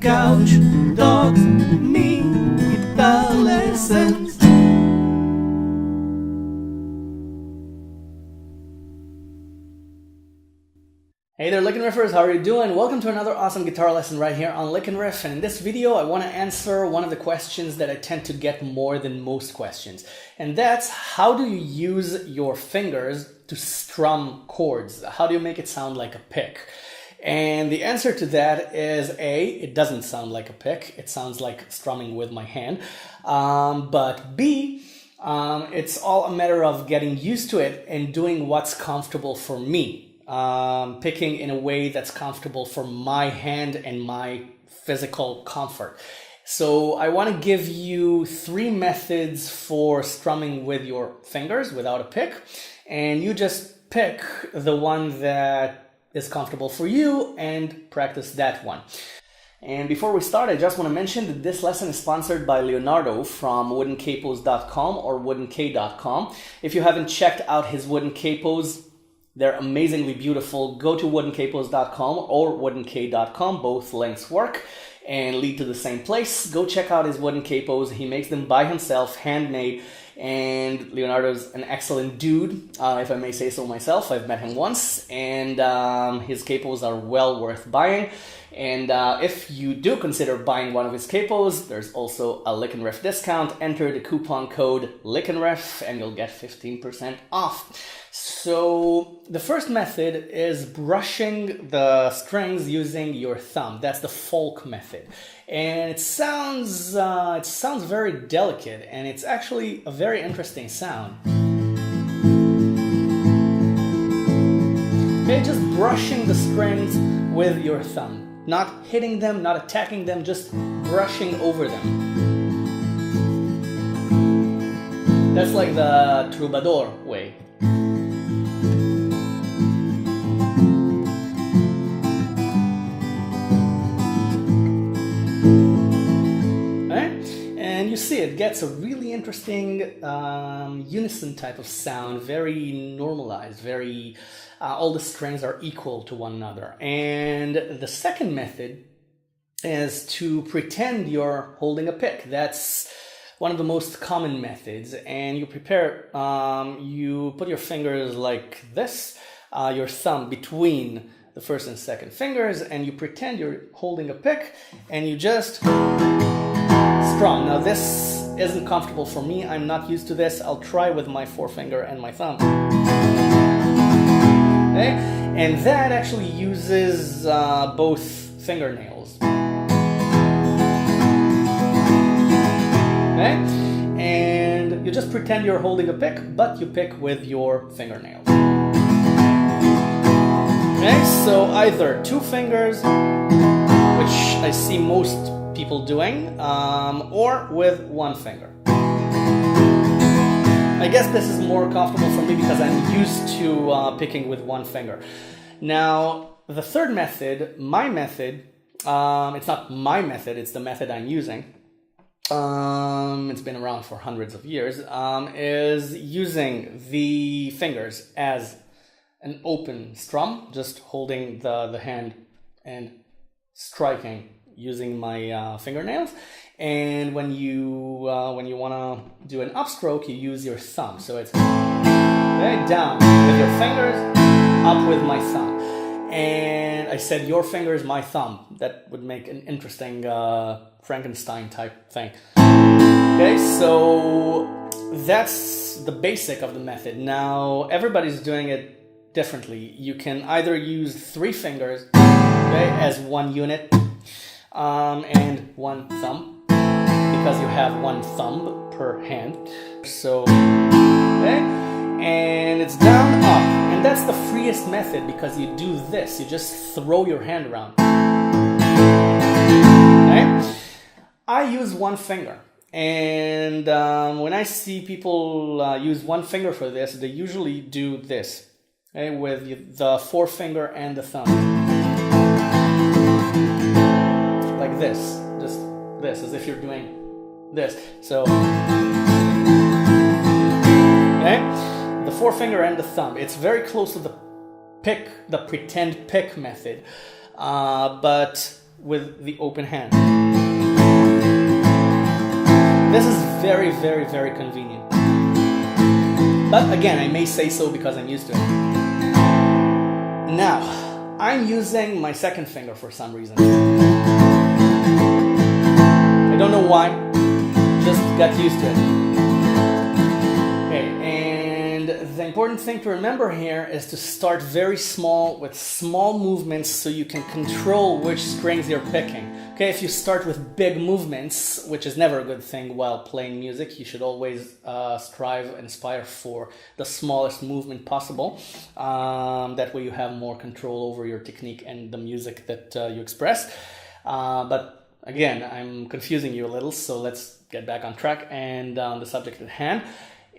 couch, dogs, me, guitar lessons. Hey there, Lick and Riffers, how are you doing? Welcome to another awesome guitar lesson right here on Lick and Riff. And in this video, I want to answer one of the questions that I tend to get more than most questions. And that's, how do you use your fingers to strum chords? How do you make it sound like a pick? And the answer to that is A, it doesn't sound like a pick. It sounds like strumming with my hand. But B, it's all a matter of getting used to it and doing what's comfortable for me. Picking in a way that's comfortable for my hand and my physical comfort. So I want to give you 3 methods for strumming with your fingers without a pick, and you just pick the one that is comfortable for you and practice that one. And before we start, I just want to mention that this lesson is sponsored by Leonardo from woodencapos.com or woodenk.com. If you haven't checked out his wooden capos, they're amazingly beautiful. Go to woodencapos.com or woodenk.com. Both links work and lead to the same place. Go check out his wooden capos. He makes them by himself, handmade. And Leonardo's an excellent dude, if I may say so myself. I've met him once, and his capos are well worth buying. And if you do consider buying one of his capos, there's also a Lick and Riff discount. Enter the coupon code Lick and Riff and you'll get 15% off. So the first method is brushing the strings using your thumb. That's the folk method. And it sounds very delicate, and it's actually a very interesting sound. Okay, just brushing the strings with your thumb. Not hitting them, not attacking them, just brushing over them. That's like the troubadour way. And you see it gets a really interesting unison type of sound, very normalized, very all the strings are equal to one another. And the second method is to pretend you're holding a pick. That's one of the most common methods. And you you put your fingers like this, your thumb between the first and second fingers, and you pretend you're holding a pick, and you just strum. Now this isn't comfortable for me. I'm not used to this. I'll try with my forefinger and my thumb. Okay? And that actually uses both fingernails. Okay? And you just pretend you're holding a pick, but you pick with your fingernails. Okay? So either 2 fingers, which I see most people doing, or with 1 finger. I guess this is more comfortable for me because I'm used to picking with 1 finger. Now, the third method, my method, it's not my method, it's the method I'm using. It's been around for hundreds of years, is using the fingers as an open strum, just holding the hand and striking using my fingernails. And when you want to do an upstroke, you use your thumb. So it's okay, down with your fingers, up with my thumb. And I said your fingers, my thumb. That would make an interesting Frankenstein type thing. Okay, so that's the basic of the method. Now everybody's doing it differently. You can either use 3 fingers, okay, as 1 unit, and 1 thumb, because you have 1 thumb per hand. So, okay, and it's down, up, and that's the freest method because you do this, you just throw your hand around. Okay, I use 1 finger, and when I see people use 1 finger for this, they usually do this, okay, with the forefinger and the thumb. Like this, just this, as if you're doing this. So, okay, the forefinger and the thumb. It's very close to the pretend pick method, but with the open hand. This is very, very, very convenient. But again, I may say so because I'm used to it. Now, I'm using my second finger for some reason. I don't know why, just got used to it. Okay, and the important thing to remember here is to start very small with small movements so you can control which strings you're picking. Okay, if you start with big movements, which is never a good thing while playing music, you should always strive and aspire for the smallest movement possible. That way you have more control over your technique and the music that you express. But again, I'm confusing you a little, so let's get back on track and on the subject at hand.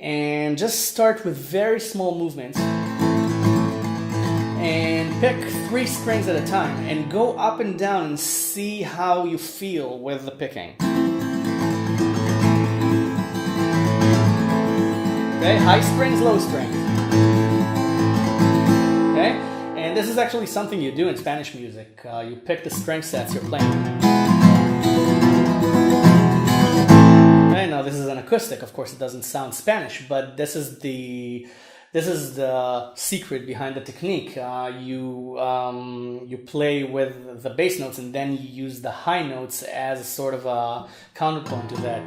And just start with very small movements. And pick 3 strings at a time and go up and down and see how you feel with the picking. Okay, high strings, low strings. Okay, and this is actually something you do in Spanish music. You pick the string sets you're playing. Okay, now this is an acoustic. Of course, it doesn't sound Spanish, but this is the secret behind the technique. You play with the bass notes and then you use the high notes as a sort of a counterpoint to that.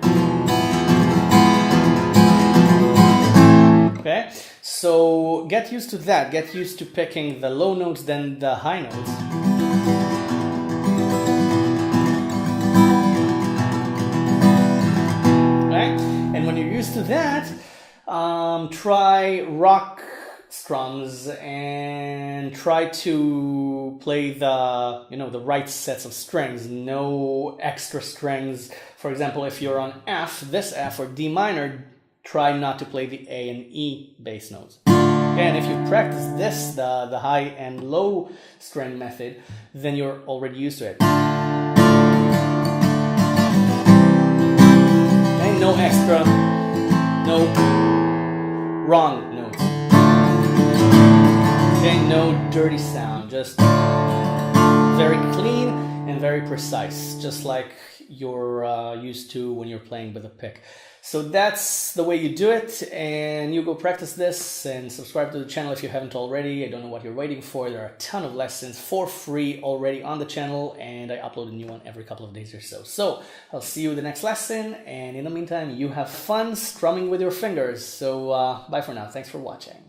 Okay, so get used to that. Get used to picking the low notes, then the high notes. Okay, and when you're used to that, try rock strums and try to play the right sets of strings, no extra strings. For example, if you're on F, this F or D minor, try not to play the A and E bass notes. And if you practice this, the high and low string method, then you're already used to it. And no extra, no wrong notes. Okay, no dirty sound, just very clean and very precise, just like you're used to when you're playing with a pick. So that's the way you do it, and you go practice this and subscribe to the channel if you haven't already. I don't know what you're waiting for. There are a ton of lessons for free already on the channel, and I upload a new one every couple of days or so. So I'll see you in the next lesson, and in the meantime, you have fun strumming with your fingers. So bye for now. Thanks for watching.